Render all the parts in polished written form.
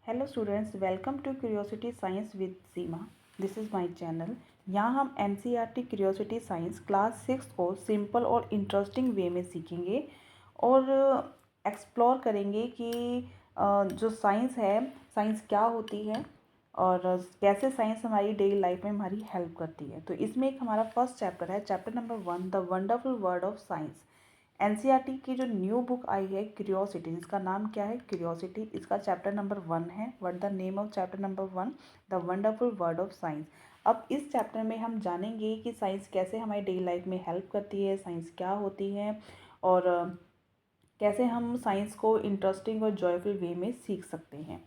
Hello students, welcome to Curiosity science with Seema. This is my channel. यहाँ हम NCERT curiosity science class 6 को simple और interesting way में सीखेंगे और एक्सप्लोर करेंगे कि जो साइंस है, साइंस क्या होती है और कैसे साइंस हमारी डेली लाइफ में हमारी हेल्प करती है। तो इसमें एक हमारा फर्स्ट चैप्टर है, chapter number 1, the wonderful world of science. NCERT की जो न्यू बुक आई है क्यूरियोसिटी, जिसका नाम क्या है क्यूरियोसिटी, इसका चैप्टर नंबर 1 है। What the name of chapter number 1? The wonderful world of science. अब इस चैप्टर में हम जानेंगे कि साइंस कैसे हमारी डेली लाइफ में हेल्प करती है, साइंस क्या होती है और कैसे हम साइंस को इंटरेस्टिंग और जॉयफुल वे में सीख सकते हैं।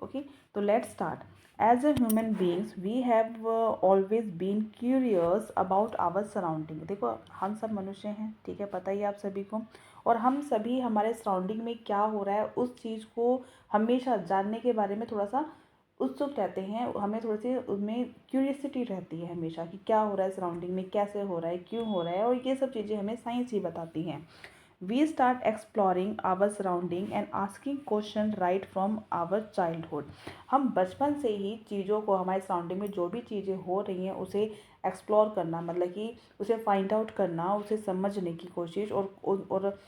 ओके, तो let's start. As a human beings we have always been curious about our surrounding. देखो, हम सब मनुष्य हैं, ठीक है, पता ही है आप सभी को। और हम सभी हमारे सराउंडिंग में क्या हो रहा है उस चीज़ को हमेशा जानने के बारे में थोड़ा सा उत्सुक रहते हैं। हमें थोड़ी सी उसमें क्यूरियसिटी रहती है हमेशा कि क्या हो रहा है सराउंडिंग में, कैसे हो रहा है, क्यों हो रहा है, और ये सब चीज़ें हमें साइंस ही बताती हैं। We start exploring our surrounding and asking question right from our childhood। हम बचपन से ही चीज़ों को, हमारे सराउंडिंग में जो भी चीज़ें हो रही हैं उसे एक्सप्लोर करना, मतलब कि उसे फाइंड आउट करना, उसे समझने की कोशिश और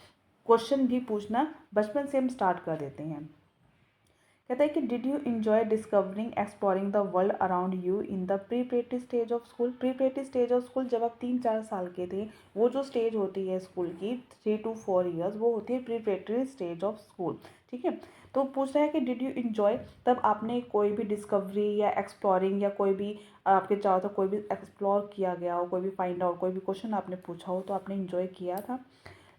क्वेश्चन भी पूछना बचपन से हम स्टार्ट कर देते हैं। कहता है कि did you enjoy discovering exploring the world around you in the preparatory stage of school. Preparatory stage of school, जब आप 3-4 साल के थे, वो जो स्टेज होती है स्कूल की 3 to 4 ईयर्स, वो होती है प्रीपरेटरी स्टेज ऑफ स्कूल। ठीक है, तो पूछ रहा है कि डिड यू इन्जॉय, तब आपने कोई भी डिस्कवरी या एक्सप्लोरिंग या कोई भी आपके चाहो तो कोई भी एक्सप्लोर किया गया हो, कोई भी फाइंड आउट, कोई भी क्वेश्चन आपने पूछा हो तो आपने इन्जॉय किया था।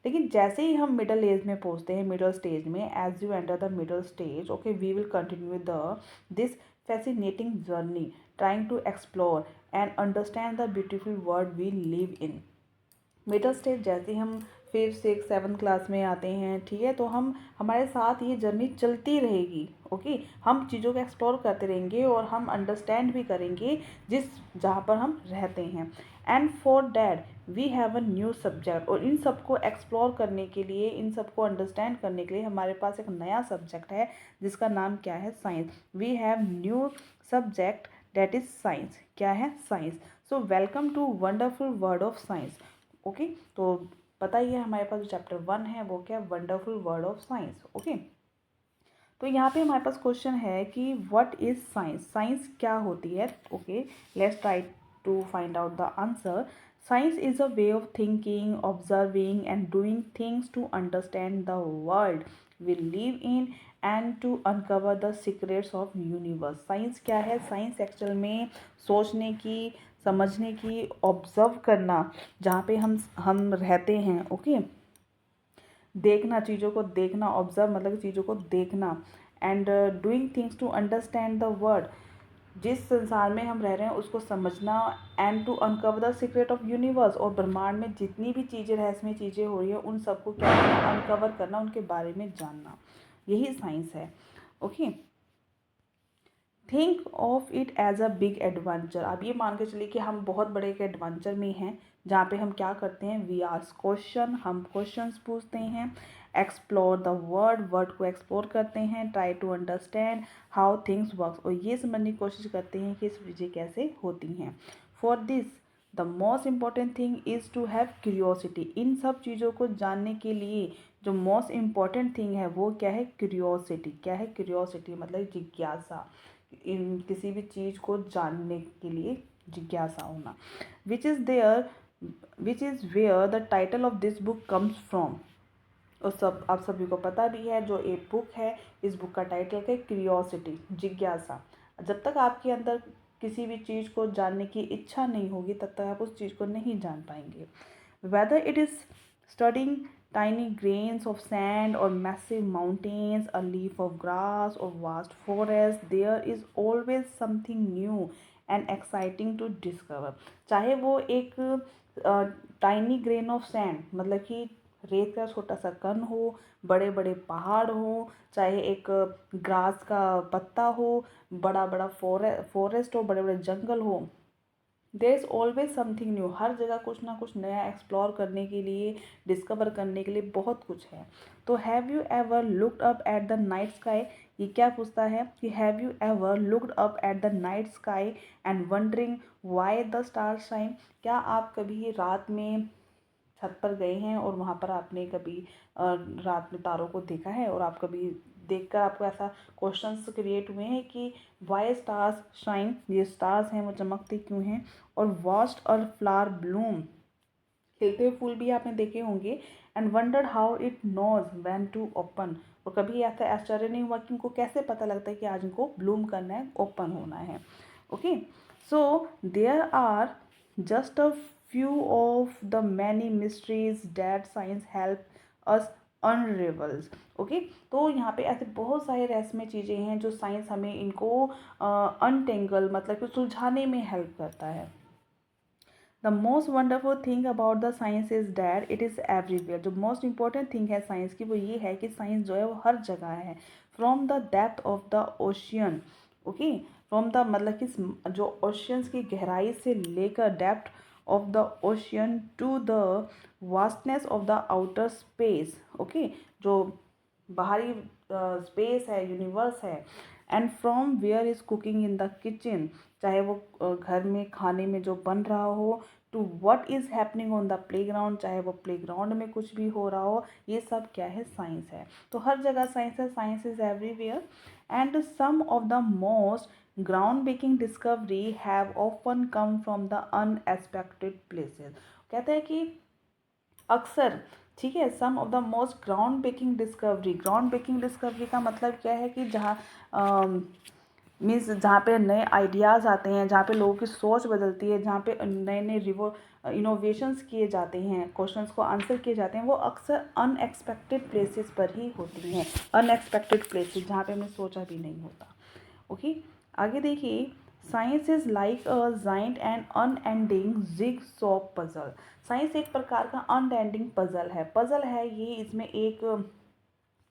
लेकिन जैसे ही हम मिडल एज में पहुंचते हैं, मिडल स्टेज में, as you enter the middle stage, okay, we will continue the this fascinating journey trying to explore and understand the beautiful world we live in. Middle stage जैसे हम 5, 6, 7 class में आते हैं, ठीक है, तो हम हमारे साथ ये जर्नी चलती रहेगी। ओके, हम चीज़ों को एक्सप्लोर करते रहेंगे और हम अंडरस्टैंड भी करेंगे जिस जहाँ पर हम रहते हैं। And for that we have a new subject. और इन सबको एक्सप्लोर करने के लिए, इन सबको अंडरस्टैंड करने के लिए हमारे पास एक नया सब्जेक्ट है जिसका नाम क्या है? Science. We have new subject that is science. क्या है? Science. So welcome to wonderful world of science. Okay, तो पता ही है हमारे पास जो चैप्टर 1 है वो क्या? Wonderful world of science. Okay, तो यहाँ पे हमारे पास क्वेश्चन है कि व्हाट इज साइंस। साइंस क्या होती है? Okay, let's try to find out the answer. Science is a way of thinking, observing and doing things to understand the world we live in and to uncover the secrets of universe. Science क्या है? Science actual में सोचने की, समझने की, observe करना, जहाँ पे हम रहते हैं। ओके, देखना, चीज़ों को देखना, ऑब्जर्व मतलब चीज़ों को देखना, and doing things to understand the world, जिस संसार में हम रह रहे हैं उसको समझना, and to uncover the secret of universe, और ब्रह्मांड में जितनी भी चीज़ें, रहस्यमय चीज़ें हो रही है उन सबको क्या करना? अनकवर करना, उनके बारे में जानना, यही साइंस है। Okay, think of it as a big adventure. आप ये मान के चलिए कि हम बहुत बड़े एक एडवेंचर में हैं, जहाँ पे हम क्या करते हैं? वी आस्क क्वेश्चन, हम क्वेश्चंस पूछते हैं। एक्सप्लोर द वर्ल्ड, वर्ल्ड को एक्सप्लोर करते हैं। Try to understand how things work, और ये समझने की कोशिश करते हैं कि इस चीज़ें कैसे होती हैं। For this the most important thing is to have curiosity. इन सब चीज़ों को जानने के लिए जो मोस्ट इम्पॉर्टेंट थिंग है वो क्या है? क्यूरियोसिटी। क्या है? क्यूरियोसिटी मतलब जिज्ञासा, इन किसी भी चीज़ को जानने के लिए जिज्ञासा होना। Which is there, which is where the title of this book comes from. और सब आप सभी को पता भी है, जो एक बुक है, इस बुक का टाइटल है क्यूरियोसिटी, जिज्ञासा। जब तक आपके अंदर किसी भी चीज़ को जानने की इच्छा नहीं होगी तब तक आप उस चीज़ को नहीं जान पाएंगे। Whether it is studying tiny grains of sand or massive mountains, a leaf of grass or vast forest, there is always something new and exciting to discover। चाहे वो एक टाइनी ग्रेन ऑफ सैंड, मतलब कि रेत का छोटा सा कण हो, बड़े बड़े पहाड़ हो, चाहे एक ग्रास का पत्ता हो, बड़ा बड़ा फॉरेस्ट हो, बड़े बड़े जंगल हो, there is always something new, हर जगह कुछ ना कुछ नया एक्सप्लोर करने के लिए, डिस्कवर करने के लिए बहुत कुछ है। तो have you ever looked up at the night sky, ये क्या पूछता है कि have you ever looked up at the night sky and wondering why the star shine, क्या आप कभी रात में छत पर गए हैं और वहाँ पर आपने कभी रात में तारों को देखा है, और आप कभी देखकर आपको ऐसा क्वेश्चंस क्रिएट हुए हैं कि वाई स्टार्स शाइन, ये स्टार्स हैं वो चमकते क्यों हैं, और वॉच्ड अ फ्लावर ब्लूम, खिलते हुए फूल भी आपने देखे होंगे, and wondered how it knows when to open, और कभी ऐसा आश्चर्य नहीं हुआ कि इनको कैसे पता लगता है कि आज इनको ब्लूम करना है, ओपन होना है। Okay, so there are just a few of the many mysteries that science help us unravels। Okay, तो यहाँ पे ऐसे बहुत सारे रहस्यमय चीज़ें हैं जो साइंस हमें इनको अनटेंगल मतलब कि सुलझाने में हेल्प करता है। The most wonderful thing about the science is that it is everywhere, जो मोस्ट इंपॉर्टेंट थिंग है साइंस की वो ये है कि साइंस जो है वो हर जगह है। From the depth of the ocean, okay, from the मतलब कि जो ओशियंस की गहराई से लेकर depth of the ocean to the vastness of the outer space, okay, जो बाहरी स्पेस है, यूनिवर्स है, and from where is cooking in the kitchen, चाहे वो घर में खाने में जो बन रहा हो, to what is happening on the playground, चाहे वो प्लेग्राउंड में कुछ भी हो रहा हो, ये सब क्या है, साइंस है। तो हर जगह साइंस है, science is everywhere, and some of the most ground breaking discovery have often come from the unexpected places. कहते हैं कि अक्सर, ठीक है, some of the most ground breaking discovery का मतलब क्या है कि जहाँ मीन्स जहाँ पे नए आइडियाज़ आते हैं, जहाँ पे लोगों की सोच बदलती है, जहाँ पे नए नए इनोवेशंस किए जाते हैं, क्वेश्चंस को आंसर किए जाते हैं, वो अक्सर अनएक्सपेक्टेड प्लेसेस पर ही होती हैं। अनएक्सपेक्टेड प्लेसेस जहाँ पे हमने सोचा भी नहीं होता। ओके, आगे देखिए, science is like a giant and unending jigsaw puzzle. Science एक प्रकार का अनएंडिंग पजल है ये, इसमें एक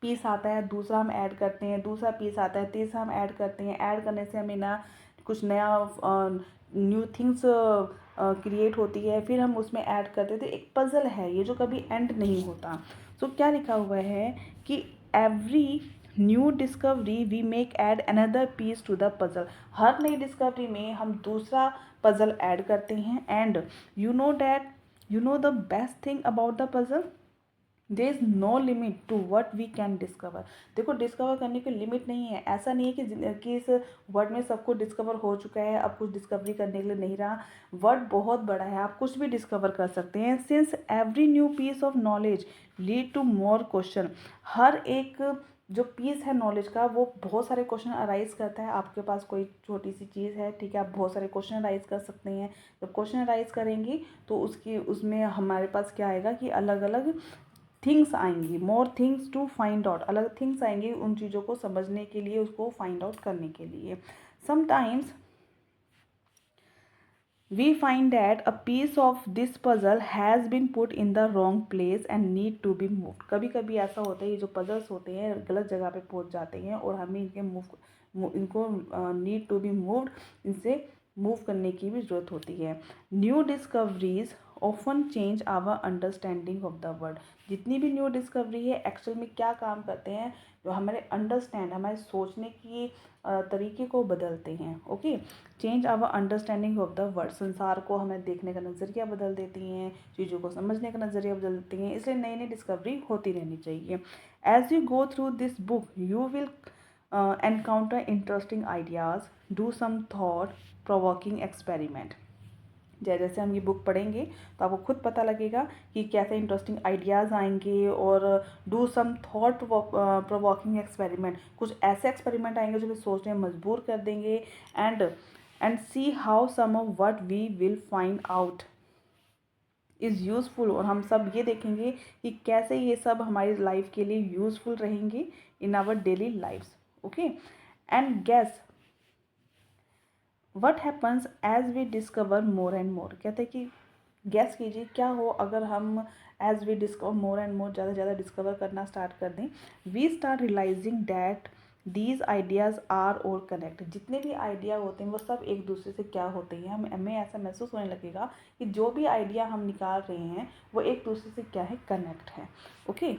पीस आता है, दूसरा हम ऐड करते हैं, दूसरा पीस आता है, तीसरा हम ऐड करते हैं, ऐड करने से हमें ना कुछ नया न्यू थिंग्स क्रिएट होती है, फिर हम उसमें ऐड करते हैं, तो एक पज़ल है ये जो कभी एंड नहीं होता। सो क्या लिखा हुआ है कि every new discovery we make add another piece to the puzzle, हर नई डिस्कवरी में हम दूसरा पज़ल ऐड करते हैं, and you know the best thing about the puzzle, there is no limit to what we can discover. देखो, discover करने की लिमिट नहीं है, ऐसा नहीं है कि इस वर्ड में सब कुछ डिस्कवर हो चुका है, अब कुछ डिस्कवरी करने के लिए नहीं रहा। वर्ड बहुत बड़ा है, आप कुछ भी डिस्कवर कर सकते हैं। Since every new piece of knowledge lead to more question, हर एक जो पीस है नॉलेज का वो बहुत सारे क्वेश्चन अराइज करता है। आपके पास कोई छोटी सी चीज़ है, ठीक है, आप बहुत सारे क्वेश्चन अराइज कर सकते हैं। जब क्वेश्चन अराइज करेंगी तो उसमें हमारे पास क्या आएगा कि अलग अलग थिंग्स आएंगी, more things to find out, अलग थिंग्स आएंगी उन चीज़ों को समझने के लिए, उसको फाइंड आउट करने के लिए। Sometimes we find that a piece of this puzzle has been put in the wrong place and need to be moved. कभी कभी ऐसा होता है, ये जो पजल्स होते हैं गलत जगह पे पहुंच जाते हैं और हमें इनको नीड टू बी मूव्ड, इनसे मूव करने की भी ज़रूरत होती है। New discoveries often change our understanding of the world. जितनी भी न्यू डिस्कवरी है एक्चुअल में क्या काम करते हैं, जो हमारे सोचने की तरीके को बदलते हैं। Okay, change our understanding of the world, संसार को हमें देखने का नज़रिया बदल देती हैं, चीज़ों को समझने का नज़रिया बदल देती हैं, इसलिए नई नई डिस्कवरी होती रहनी चाहिए। As you go through this book you will encounter interesting ideas, do some thought provoking experiment. जैसे हम ये बुक पढ़ेंगे तो आपको खुद पता लगेगा कि कैसे इंटरेस्टिंग आइडियाज़ आएंगे, और do some thought provoking experiment, कुछ ऐसे एक्सपेरिमेंट आएंगे जो हमें सोचने में मजबूर कर देंगे, and see how some of what we will find out is useful, और हम सब ये देखेंगे कि कैसे ये सब हमारी लाइफ के लिए यूज़फुल रहेंगे in our daily lifes. Okay, and guess what happens as we discover more and more. कहते हैं कि गैस कीजिए क्या हो अगर हम as we discover more and more, ज़्यादा से ज़्यादा डिस्कवर करना स्टार्ट कर दें। We start realising that these ideas are all connect. जितने भी आइडिया होते हैं वो सब एक दूसरे से क्या होते हैं, हमें ऐसा महसूस होने लगेगा कि जो भी आइडिया हम निकाल रहे हैं वो एक दूसरे से क्या है, कनेक्ट है। ओके,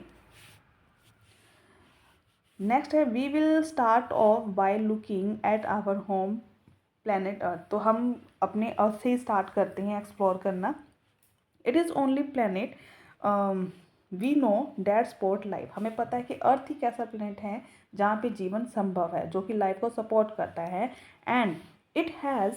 नेक्स्ट है we will start off by looking at our home planet Earth. तो हम अपने अर्थ से ही स्टार्ट करते हैं एक्सप्लोर करना। It is only planet we know that support life. हमें पता है कि अर्थ ही कैसा प्लैनेट है जहाँ पे जीवन संभव है, जो कि लाइफ को सपोर्ट करता है। And it has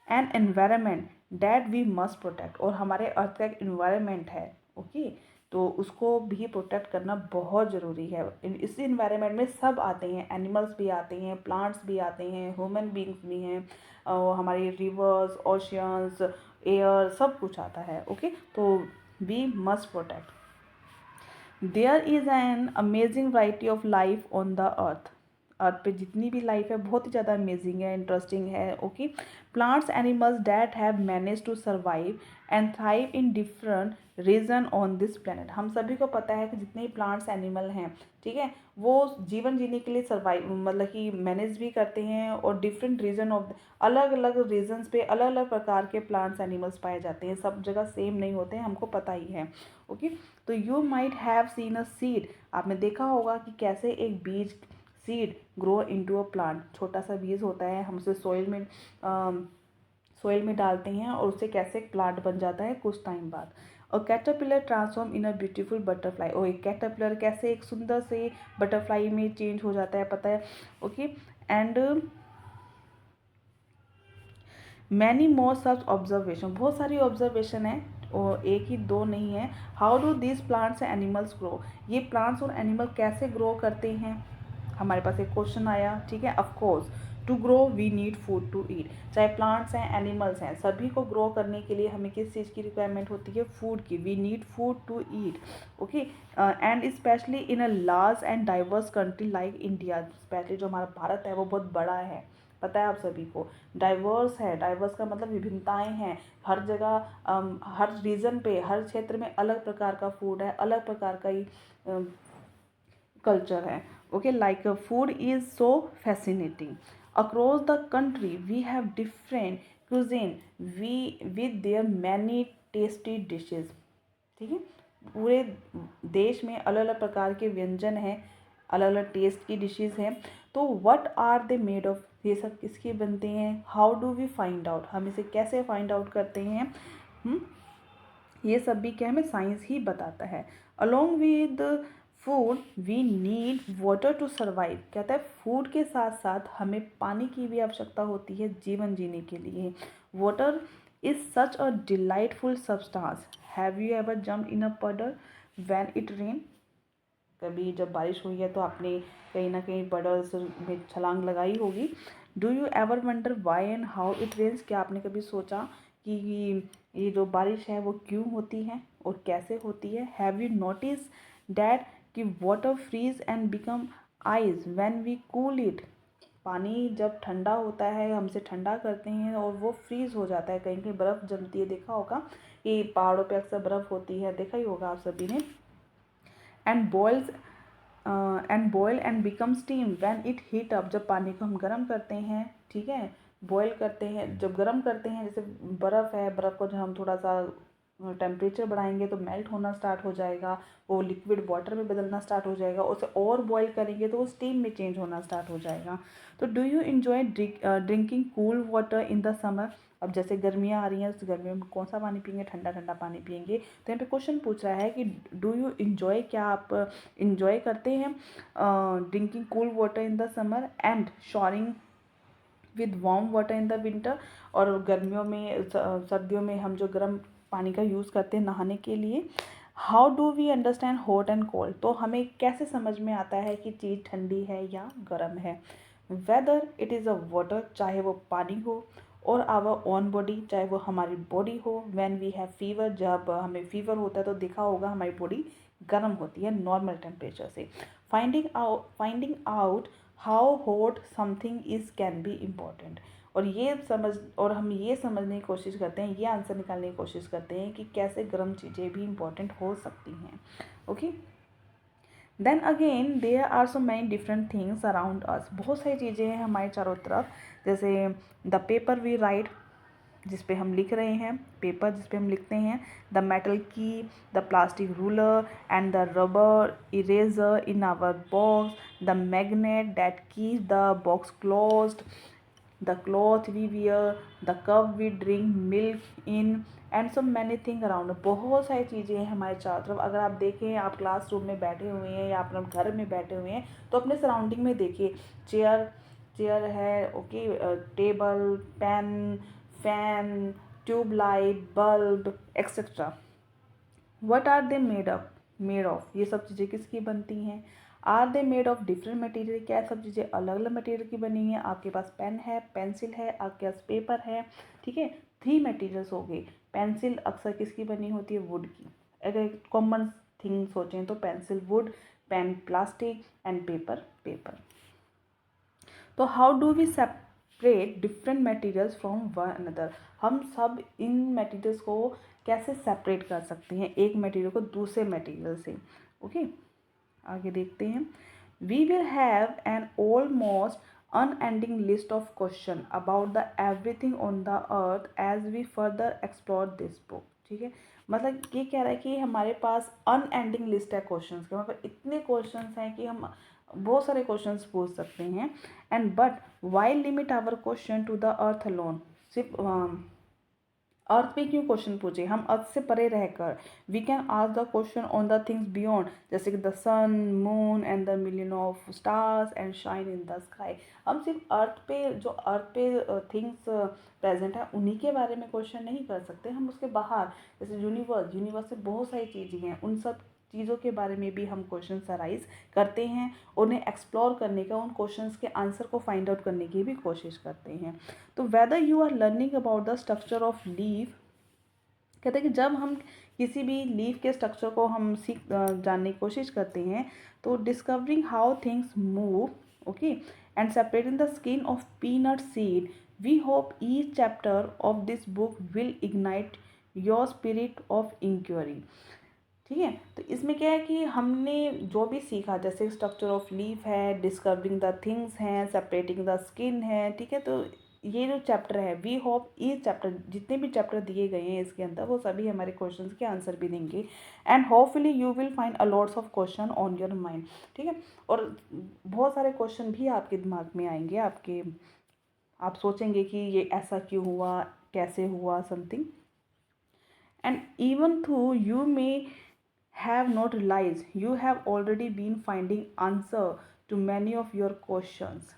an environment that we must protect. और हमारे अर्थ का एक इन्वायरमेंट है, ओके, तो उसको भी प्रोटेक्ट करना बहुत ज़रूरी है। इस इन्वायरमेंट में सब आते हैं, एनिमल्स भी आते हैं, प्लांट्स भी आते हैं, ह्यूमन बींग्स भी हैं, हमारे रिवर्स, ओशियंस, एयर, सब कुछ आता है। ओके, तो we must protect. There is an amazing variety of life on the earth. Earth पे जितनी भी लाइफ है बहुत ही ज़्यादा अमेजिंग है, इंटरेस्टिंग है। Okay, plants animals that have manage to survive and thrive in different region on this planet. हम सभी को पता है कि जितने भी प्लांट्स एनिमल हैं, ठीक है, वो जीवन जीने के लिए सर्वाइव मतलब कि मैनेज भी करते हैं, और डिफरेंट रीजन ऑफ अलग अलग रीजन्स पे अलग अलग प्रकार के प्लांट्स एनिमल्स पाए जाते हैं, सब जगह सेम नहीं होते हैं, हमको पता ही है। ओके, तो you might have seen a seed. आपने देखा होगा कि कैसे एक बीज, seed grow into a plant. छोटा सा बीज होता है, हम उसे सोइल में डालते हैं और उससे कैसे एक प्लांट बन जाता है कुछ टाइम बाद। और caterpillar transform in a beautiful butterfly. और एक कैटरपिलर कैसे एक सुंदर से बटरफ्लाई में चेंज हो जाता है, पता है। Okay, and many more such observation. बहुत सारी ऑब्जर्वेशन है और एक ही दो नहीं है। How do this plants and animals grow. ये प्लांट्स और एनिमल कैसे ग्रो करते हैं, हमारे पास एक क्वेश्चन आया, ठीक है। Of course to grow we need food to eat. चाहे प्लांट्स हैं, एनिमल्स हैं, सभी को ग्रो करने के लिए हमें किस चीज़ की रिक्वायरमेंट होती है, फूड की। We need food to eat. Okay, and specially in a large and diverse country like India. Specially जो हमारा भारत है वो बहुत बड़ा है, पता है आप सभी को। डाइवर्स है, डाइवर्स का मतलब विभिन्नताएं हैं, हर जगह हर रीजन पे, हर क्षेत्र में अलग प्रकार का फूड है, अलग प्रकार का ही कल्चर है। Okay, like food is so fascinating. Across the country we have different cuisine we with their many tasty dishes. ठीक है, पूरे देश में अलग अलग प्रकार के व्यंजन हैं, अलग अलग टेस्ट की डिशेज हैं। तो what are they made of, ये सब किसके बनते हैं, how do we find out, हम इसे कैसे फाइंड आउट करते हैं। ये सब भी क्या हमें साइंस ही बताता है। Along with food we need water to survive. कहता है फूड के साथ साथ हमें पानी की भी आवश्यकता होती है जीवन जीने के लिए। Water is such a delightful substance. Have you ever jump in a puddle when it rain. कभी जब बारिश हुई है तो आपने कहीं ना कहीं पडल्स में छलांग लगाई होगी। Do you ever wonder why and how it rains. क्या आपने कभी सोचा कि ये जो बारिश है वो क्यों होती है और कैसे होती है। हैव यू नोटिस डैट कि water freeze and become ice when we cool it. पानी जब ठंडा होता है, हमसे ठंडा करते हैं और वो फ्रीज हो जाता है, कहीं कहीं बर्फ़ जमती है, देखा होगा कि पहाड़ों पे अक्सर बर्फ़ होती है, देखा ही होगा आप सभी ने। And boil and become steam when it heat up. जब पानी को हम गर्म करते हैं, ठीक है, बॉयल करते हैं, जब गर्म करते हैं, जैसे बर्फ़ है, बर्फ़ को जब हम थोड़ा सा टेम्परेचर बढ़ाएंगे तो मेल्ट होना स्टार्ट हो जाएगा, वो लिक्विड वाटर में बदलना स्टार्ट हो जाएगा, उसे और बॉयल करेंगे तो वो स्टीम में चेंज होना स्टार्ट हो जाएगा। तो do you enjoy drinking cool water in the summer. अब जैसे गर्मियाँ आ रही हैं, उस गर्मियों में कौन सा पानी पियेंगे, ठंडा ठंडा पानी पियेंगे। तो यहाँ पे क्वेश्चन पूछ रहा है कि डू यू इन्जॉय, क्या आप इन्जॉय करते हैं drinking cool water in the summer and showering with warm water in the winter. और गर्मियों में सर्दियों में हम जो गर्म पानी का यूज़ करते हैं नहाने के लिए। How do we understand hot and cold. तो हमें कैसे समझ में आता है कि चीज़ ठंडी है या गर्म है। Whether it is a water, चाहे वो पानी हो, और आवर ओन बॉडी, चाहे वो हमारी बॉडी हो। व्हेन वी हैव फीवर, जब हमें फीवर होता है तो देखा होगा हमारी बॉडी गर्म होती है नॉर्मल टेम्परेचर से। Finding out how hot something is can be important. और हम ये समझने की कोशिश करते हैं, ये आंसर निकालने की कोशिश करते हैं कि कैसे गर्म चीज़ें भी इम्पॉर्टेंट हो सकती हैं। Okay, then again there are so many different things around us, बहुत सारी चीज़ें हैं हमारे चारों तरफ, जैसे द पेपर वी राइट, जिस पे हम लिख रहे हैं, पेपर जिस पे हम लिखते हैं, the metal key, the plastic ruler and the rubber eraser in our box, the magnet that keep the box closed, the cloth we wear, the cup we drink milk in and so many thing around. बहुत सारी चीज़ें हैं हमारे चारों तरफ। अगर आप देखें, आप क्लासरूम में बैठे हुए हैं या अपने घर में बैठे हुए हैं, तो अपने सराउंडिंग में देखिए, चेयर चेयर है, okay, table, pen, fan, tubelight, bulb etcetera. What are they made of, ये सब चीज़ें किसकी बनती हैं? Are they made of different material, क्या सब चीज़ें अलग अलग मटेरियल की बनी हुई हैं? आपके पास पेन है, पेंसिल है, आपके पास पेपर है, ठीक है, 3 मटेरियल्स हो गए। पेंसिल अक्सर किसकी बनी होती है? वुड की। अगर कॉमन थिंग सोचें तो pencil wood, pen plastic and paper paper. तो how do we separate different materials from one another, हम सब इन मटेरियल्स को कैसे सेपरेट कर सकते हैं एक मटेरियल को दूसरे मटेरियल से? ओके, आगे देखते हैं। We will have an almost unending list of question about the everything on the earth as we further explore this book. ठीक है, मतलब ये कह रहा है कि हमारे पास अनएंडिंग लिस्ट है क्वेश्चंस के, मतलब इतने क्वेश्चंस हैं कि हम बहुत सारे क्वेश्चंस पूछ सकते हैं। And but why limit our question to the earth alone, सिर्फ अर्थ पे क्यों क्वेश्चन पूछे? हम अर्थ से परे रहकर we can ask the question on the things beyond, जैसे कि the sun, moon and the million of stars and shine in the sky. हम सिर्फ अर्थ पे, जो अर्थ पे थिंग्स प्रेजेंट है उन्हीं के बारे में क्वेश्चन नहीं कर सकते, हम उसके बाहर, जैसे यूनिवर्स से बहुत सारी चीज़ें हैं, उन सब चीज़ों के बारे में भी हम क्वेश्चन अराइज करते हैं, उन्हें एक्सप्लोर करने का, उन क्वेश्चंस के आंसर को फाइंड आउट करने की भी कोशिश करते हैं। तो whether you are learning about the structure of leaf, कहते हैं कि जब हम किसी भी लीफ के स्ट्रक्चर को हम जानने की कोशिश करते हैं, तो discovering how things move, okay, and separating the skin of peanut seed, we hope each chapter of this book will ignite your spirit of inquiry. ठीक है, तो इसमें क्या है कि हमने जो भी सीखा, जैसे स्ट्रक्चर ऑफ लीफ है, डिस्कवरिंग द थिंग्स हैं, सेपरेटिंग द स्किन है, ठीक है, तो ये जो चैप्टर है, वी होप ये चैप्टर, जितने भी चैप्टर दिए गए हैं इसके अंदर, वो सभी हमारे क्वेश्चंस के आंसर भी देंगे। And hopefully you will find a lots of question on your mind. ठीक है, और बहुत सारे क्वेश्चन भी आपके दिमाग में आएंगे, आपके, आप सोचेंगे कि ये ऐसा क्यों हुआ, कैसे हुआ, समथिंग। एंड इवन थो you may have not realized, you have already been finding answer to many of your questions।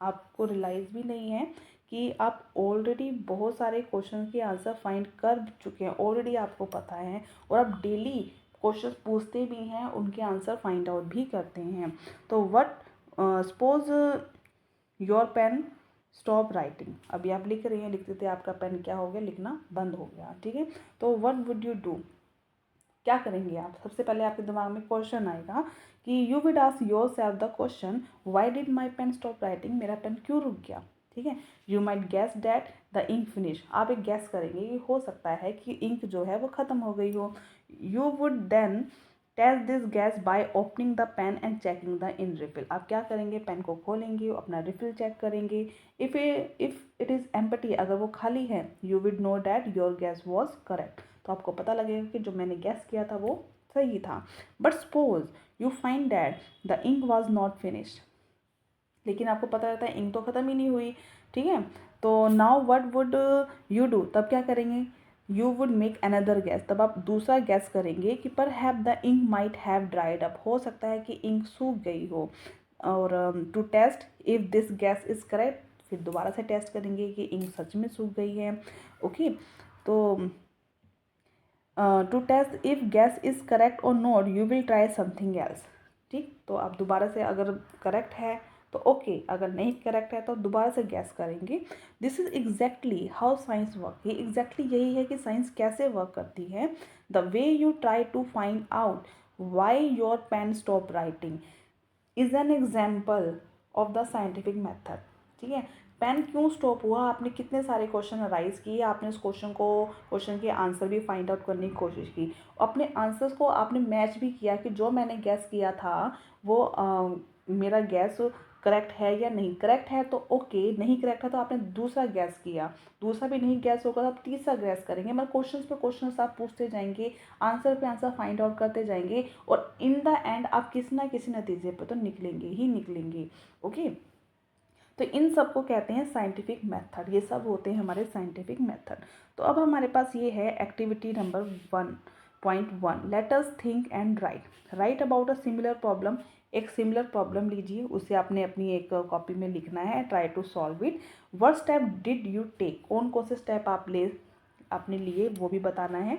आपको रियलाइज भी नहीं है कि आप ऑलरेडी बहुत सारे क्वेश्चन के आंसर फाइंड कर चुके हैं, ऑलरेडी आपको पता है, और आप डेली क्वेश्चन पूछते भी हैं, उनके आंसर फाइंड आउट भी करते हैं। तो what, suppose your pen stop writing, अभी आप लिख रहे हैं, लिखते थे, आपका पेन क्या हो गया? लिखना बंद हो गया। ठीक है, तो व्हाट वुड यू डू, क्या करेंगे आप? सबसे पहले आपके दिमाग में क्वेश्चन आएगा कि you would ask yourself the question, why did my pen stop writing, मेरा पेन क्यों रुक गया? ठीक है, you might guess that the ink finish, आप एक गैस करेंगे कि हो सकता है कि इंक जो है वो ख़त्म हो गई हो। You would then test this guess by opening the pen and checking the in refill, आप क्या करेंगे? पेन को खोलेंगे, अपना रिफिल चेक करेंगे। इफ़ इट इज़ एम्प्टी, अगर वो खाली है, you would know that your guess was correct, तो आपको पता लगेगा कि जो मैंने गैस किया था वो सही था। But suppose you find that the ink was not finished, लेकिन आपको पता रहता है इंक तो ख़त्म ही नहीं हुई। ठीक है, तो now what would you do, तब क्या करेंगे? You would make another guess, तब आप दूसरा गैस करेंगे कि perhaps the ink might have dried up, हो सकता है कि इंक सूख गई हो। और to test if this guess is correct, फिर दोबारा से टेस्ट करेंगे कि इंक सच में सूख गई है। ओके, तो to test if gas is correct और not, you will try something else. ठीक, तो आप दोबारा से, अगर करेक्ट है तो ओके, अगर नहीं करेक्ट है तो दोबारा से गैस करेंगे। This is exactly how science work, ये एग्जैक्टली यही है कि साइंस कैसे वर्क करती है। The way you try to find out why your pen stop writing is an example of the scientific method. ठीक है। पेन क्यों स्टॉप हुआ, आपने कितने सारे क्वेश्चन अराइज किए, आपने उस क्वेश्चन के आंसर भी फाइंड आउट करने की कोशिश की, अपने आंसर्स को आपने मैच भी किया कि जो मैंने गैस किया था वो मेरा गैस करेक्ट है या नहीं। करेक्ट है तो ओके, नहीं करेक्ट है तो आपने दूसरा गैस किया, दूसरा भी नहीं गैस होगा तो आप तीसरा गैस करेंगे। मतलब क्वेश्चंस पे क्वेश्चंस आप पूछते जाएंगे, आंसर पे आंसर फाइंड आउट करते जाएंगे, और इन द एंड आप किसी ना किसी नतीजे पे तो निकलेंगे ही निकलेंगे। ओके, तो इन सब को कहते हैं साइंटिफिक मेथड। ये सब होते हैं हमारे साइंटिफिक मेथड। तो अब हमारे पास ये है activity number 1.1, let us think and write. Write about a similar problem. एक सिमिलर प्रॉब्लम लीजिए, उसे आपने अपनी एक कॉपी में लिखना है, try to solve it. What step did you take, कौन से स्टेप आपने लिए वो भी बताना है।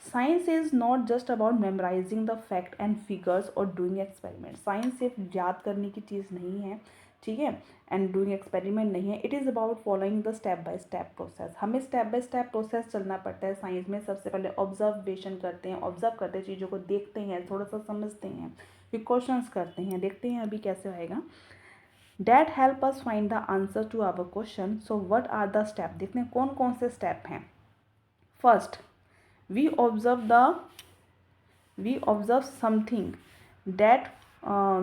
Science is not just about memorising the fact and figures or doing experiment. Science सिर्फ याद करने की चीज़ नहीं है, ठीक है, एंड डूइंग एक्सपेरिमेंट नहीं है। It is about following the step by step process. हमें स्टेप बाय स्टेप प्रोसेस चलना पड़ता है साइंस में। सबसे पहले ऑब्जर्वेशन करते हैं, ऑब्जर्व करते हैं, चीज़ों को देखते हैं, थोड़ा सा समझते हैं, फिर क्वेश्चंस करते हैं, देखते हैं अभी कैसे आएगा। That help us find the answer to our question. So what are the step, देखते हैं कौन कौन से स्टेप हैं। First, we observe something that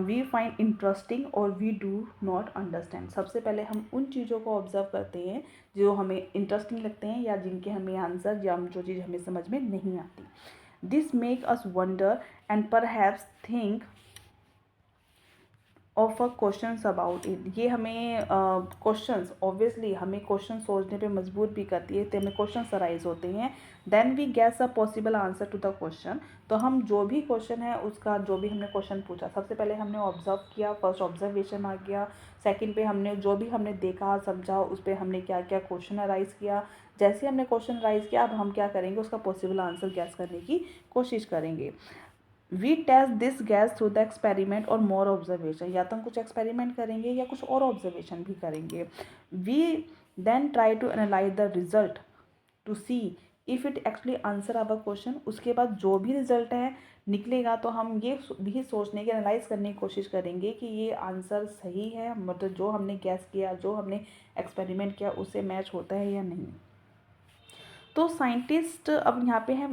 we find interesting or we do not understand. सबसे पहले हम उन चीज़ों को ऑब्जर्व करते हैं जो हमें इंटरेस्टिंग लगते हैं या जिनके हमें आंसर या जो चीज़ हमें समझ में नहीं आती। This make us wonder and perhaps think of a questions about it. ये हमें क्वेश्चंस ऑब्वियसली हमें क्वेश्चन सोचने पे मजबूर भी करती है, तो हमें क्वेश्चंस अराइज होते हैं। Then we guess a possible answer to the question. तो हम जो भी क्वेश्चन है उसका जो भी हमने क्वेश्चन पूछा, सबसे पहले हमने ऑब्जर्व किया, फर्स्ट ऑब्जर्वेशन आ गया। सेकंड पे हमने जो भी हमने देखा समझा उस पर हमने क्या क्या क्वेश्चन अराइज किया। जैसे हमने क्वेश्चन अराइज किया, अब हम क्या करेंगे, उसका पॉसिबल आंसर गैस करने की कोशिश करेंगे। We test this guess through the experiment और मोर ऑब्जर्वेशन। या तो हम कुछ एक्सपेरिमेंट करेंगे या कुछ और ऑब्जर्वेशन भी करेंगे। We then try to analyse the result to see if it actually answer our question. उसके बाद जो भी रिजल्ट है निकलेगा तो हम ये भी सोचने की, एनालाइज करने की कोशिश करेंगे कि ये आंसर सही है, मतलब जो हमने गैस किया, जो हमने एक्सपेरिमेंट किया उससे मैच होता है या नहीं। तो साइंटिस्ट अब यहाँ पे हैं,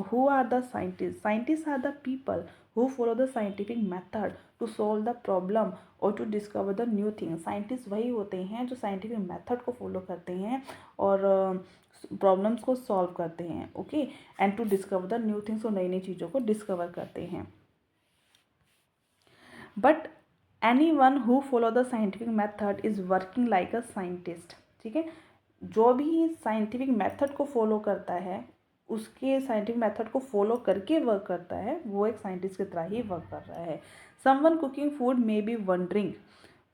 who are the scientist. Scientist are the people who follow the scientific method to solve the problem और to discover the new thing. Scientist वही होते हैं जो साइंटिफिक मेथड को फॉलो करते हैं और प्रॉब्लम्स को सॉल्व करते हैं। Okay, and to discover the new things, और नई नई चीज़ों को डिस्कवर करते हैं। But anyone who follow the scientific method is working like a scientist. ठीक है, जो भी साइंटिफिक मेथड को फॉलो करता है, उसके साइंटिफिक मेथड को फॉलो करके वर्क करता है, वो एक साइंटिस्ट की तरह ही वर्क कर रहा है। Someone cooking food may be wondering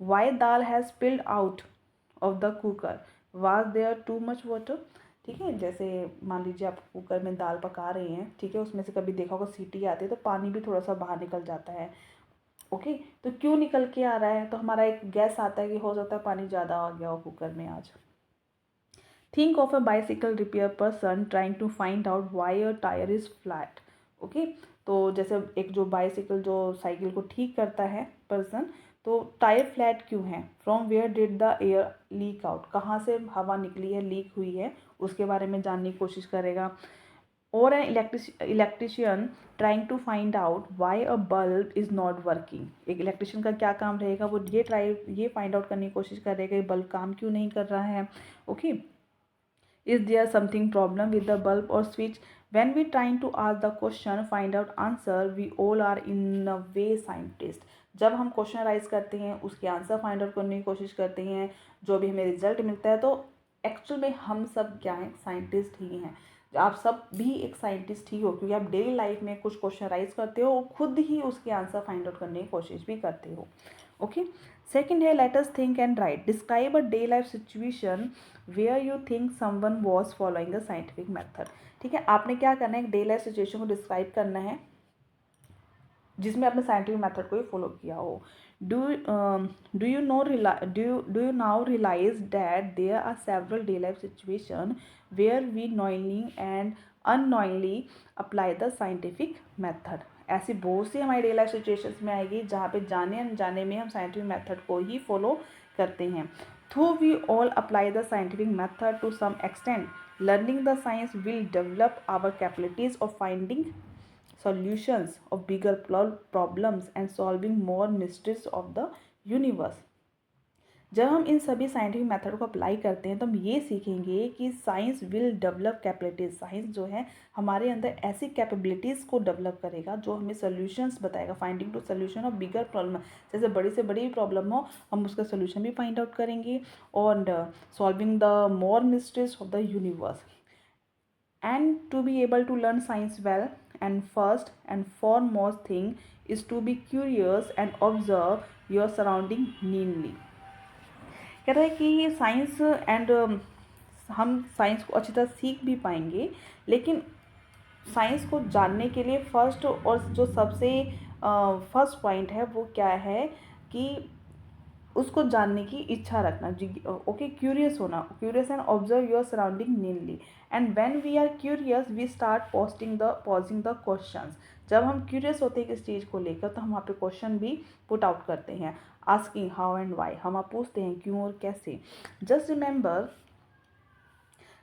why dal has spilled out of the cooker, was there too much water. ठीक है, जैसे मान लीजिए आप कुकर में दाल पका रहे हैं, ठीक है, उसमें से कभी देखा होगा सीटी आती है तो पानी भी थोड़ा सा बाहर निकल जाता है। ओके, तो क्यों निकल के आ रहा है, तो हमारा एक गैस आता है कि हो सकता है पानी ज़्यादा आ गया हो कुकर में आज। Think of a bicycle repair person trying to find out why a tyre is flat. Okay, तो जैसे एक जो बाइसिकल जो साइकिल को ठीक करता है पर्सन, तो टायर फ्लैट क्यों है, from where did the air leak out, कहाँ से हवा निकली है, लीक हुई है, उसके बारे में जानने की कोशिश करेगा। और an electrician trying to find out why a bulb is not working. एक इलेक्ट्रिशियन का क्या काम रहेगा, वो ये फाइंड आउट करने की कोशिश करेगा कि बल्ब काम क्यों नहीं कर रहा है। Okay, is there something problem with the bulb or switch? When we trying to ask the question find out answer, we all are in a way scientist। जब हम क्वेश्चन राइज करते हैं, उसके आंसर फाइंड आउट करने की कोशिश करते हैं, जो भी हमें रिजल्ट मिलता है, तो एक्चुअल में हम सब क्या हैं, साइंटिस्ट ही हैं। आप सब भी एक साइंटिस्ट ही हो, क्योंकि आप डेली लाइफ में कुछ क्वेश्चन राइज करते हो और खुद ही उसके आंसर फाइंड आउट करने की कोशिश भी करते हो। ओके, सेकेंड है let us think and write. Describe a day life situation where you think someone was following the scientific method. ठीक है, आपने क्या करना है, एक डे लाइफ सिचुएशन को डिस्क्राइब करना है जिसमें आपने साइंटिफिक मेथड को ही फॉलो किया हो। Do you now realise that there are several day life situation where we knowingly and unknowingly apply the scientific method. ऐसी बहुत सी हमारी डे लाइफ सिचुएशंस में आएगी जहाँ पे जाने अनजाने में हम साइंटिफिक मेथड को ही फॉलो करते हैं। Though we all apply the scientific method to some extent, learning the science will develop our capabilities of finding solutions of bigger problems and solving more mysteries of the universe. जब हम इन सभी scientific method को apply करते हैं तो हम ये सीखेंगे कि science will develop capabilities. Science जो है हमारे अंदर ऐसी कैपेबिलिटीज़ को डेवलप करेगा जो हमें सॉल्यूशंस बताएगा, finding to solution of bigger problem. जैसे बड़ी से बड़ी प्रॉब्लम हो हम उसका सोल्यूशन भी फाइंड आउट करेंगे, और solving the more mysteries of the universe. And to be able to learn science well, and first and foremost thing is to be curious and observe your surrounding keenly। कह रहा है कि science and हम science को अच्छी तरह सीख भी पाएंगे, लेकिन साइंस को जानने के लिए फर्स्ट और जो सबसे फर्स्ट पॉइंट है वो क्या है कि उसको जानने की इच्छा रखना। ओके, क्यूरियस होना, curious and observe your surrounding keenly. And when we are curious we start posing the questions. जब हम क्यूरियस होते हैं किस चीज़ को लेकर तो हम वहाँ पे क्वेश्चन भी पुट आउट करते हैं। आस्किंग हाउ एंड वाई, हम आप पूछते हैं क्यों और कैसे। Just remember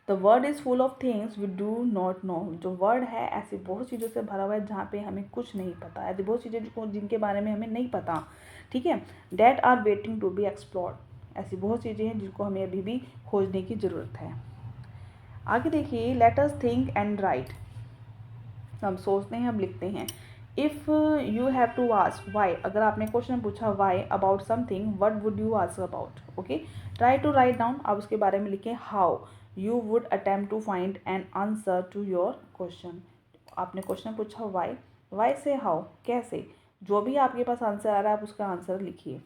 the word is full of things we do not know. जो वर्ड है ऐसी बहुत चीज़ों से भरा हुआ है जहाँ पे हमें कुछ नहीं पता, ऐसी बहुत चीज़ें जिनके बारे में हमें नहीं पता, ठीक है। That are waiting to be explored. ऐसी बहुत चीज़ें हैं जिनको हमें अभी भी खोजने की ज़रूरत है। आगे देखिए, let us think and write. हम सोचते हैं, हम लिखते हैं। If you have to ask why, अगर आपने क्वेश्चन पूछा why about something, what would you ask about. Okay, try to write down, आप उसके बारे में लिखें। How you would attempt to find an answer to your question. आपने question पूछा वाई, वाई से हाउ, कैसे, जो भी आपके पास आंसर आ रहा है आप उसका आंसर लिखिए।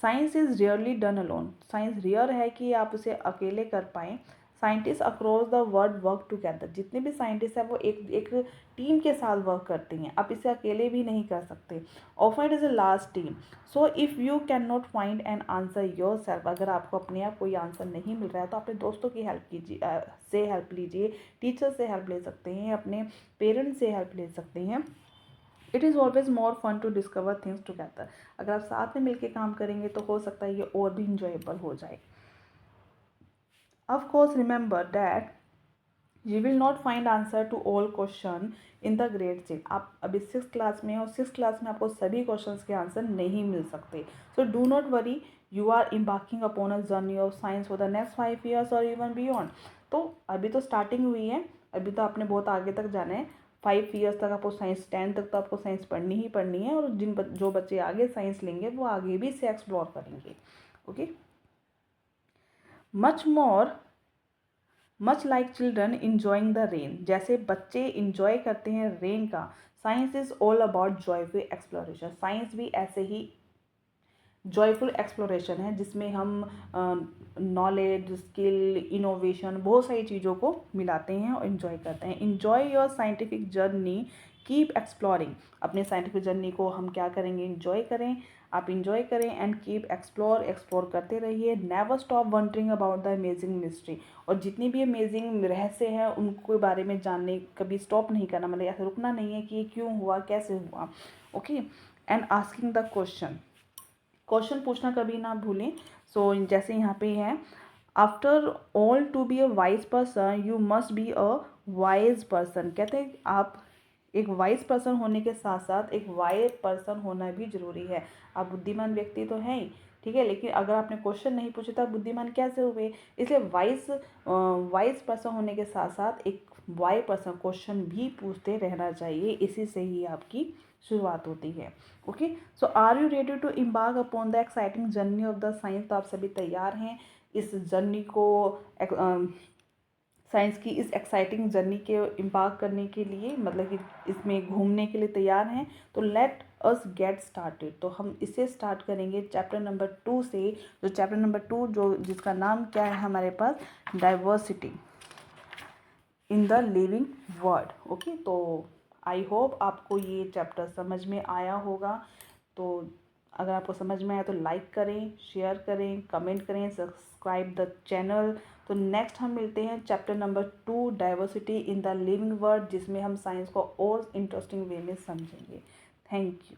Science is rarely done alone. Science rear है कि आप उसे अकेले कर पाएँ। Scientist across the world work together. जितने भी साइंटिस्ट हैं वो एक टीम के साथ वर्क करते हैं, आप इसे अकेले भी नहीं कर सकते। Often it is a last team. So if you can not find an answer your self, अगर आपको अपने आप कोई आंसर नहीं मिल रहा है तो अपने दोस्तों की हेल्प कीजिए, से हेल्प लीजिए, टीचर से हेल्प ले सकते हैं, अपने पेरेंट्स से हेल्प ले सकते हैं। It is always more fun to discover things together. अगर आप साथ में मिलकर काम करेंगे तो हो सकता है ये और भी इंजॉयबल हो जाए। Of course, remember that you will not find answer to all question in the grade 6। आप अभी 6th क्लास में और 6th क्लास में आपको सभी क्वेश्चंस के आंसर नहीं मिल सकते। So do not worry, you are embarking upon a journey of science for the next 5 years or even beyond। तो अभी तो स्टार्टिंग हुई है, अभी तो आपने बहुत आगे तक जाना है। 5 ईयर्स तक आपको साइंस, 10 तक तो आपको साइंस पढ़नी ही पढ़नी है, और जो बच्चे आगे साइंस लेंगे वो आगे भी इसे एक्सप्लोर करेंगे। Okay, much like children enjoying the rain. जैसे बच्चे इन्जॉय करते हैं रेन का, science is all about joyful exploration. Science भी ऐसे ही जॉयफुल एक्सप्लोरेशन है जिसमें हम नॉलेज, स्किल, इनोवेशन, बहुत सारी चीज़ों को मिलाते हैं और इन्जॉय करते हैं। Enjoy your scientific journey, keep exploring. अपने साइंटिफिक जर्नी को हम क्या करेंगे, इन्जॉय करें, आप इन्जॉय करें एंड कीप एक्सप्लोर करते रहिए। Never stop wondering about the amazing mystery. और जितनी भी अमेजिंग रहस्य हैं उनके बारे में जानने कभी स्टॉप नहीं करना, मतलब ऐसा रुकना नहीं है कि ये क्यों हुआ, कैसे हुआ। Okay, and asking the question पूछना कभी ना भूलें। सो जैसे यहाँ पे है, after all to be a wise person you must be a wise person. कहते हैं आप एक वाइज पर्सन होने के साथ साथ एक वाइज पर्सन होना भी ज़रूरी है। आप बुद्धिमान व्यक्ति तो हैं ही, ठीक है, लेकिन अगर आपने क्वेश्चन नहीं पूछे तो आप बुद्धिमान कैसे हुए। इसलिए वाइज पर्सन होने के साथ साथ एक वाइज पर्सन क्वेश्चन भी पूछते रहना चाहिए, इसी से ही आपकी शुरुआत होती है। Okay, so are you ready to embark upon the exciting journey of the science. तो आप सभी तैयार हैं इस जर्नी को, साइंस की इस एक्साइटिंग जर्नी के इम्बार्क करने के लिए, मतलब कि इसमें घूमने के लिए तैयार हैं। तो लेट अस गेट स्टार्टेड। तो हम इसे स्टार्ट करेंगे चैप्टर नंबर 2 से। जो चैप्टर नंबर 2 जो जिसका नाम क्या है हमारे पास, diversity in the living world. Okay, तो आई होप आपको ये चैप्टर समझ में आया होगा। तो अगर आपको समझ में आया तो लाइक करें, शेयर करें, कमेंट करें, सब्सक्राइब द चैनल। तो नेक्स्ट हम मिलते हैं chapter number 2 diversity in the living world, जिसमें हम साइंस को और इंटरेस्टिंग वे में समझेंगे। Thank you.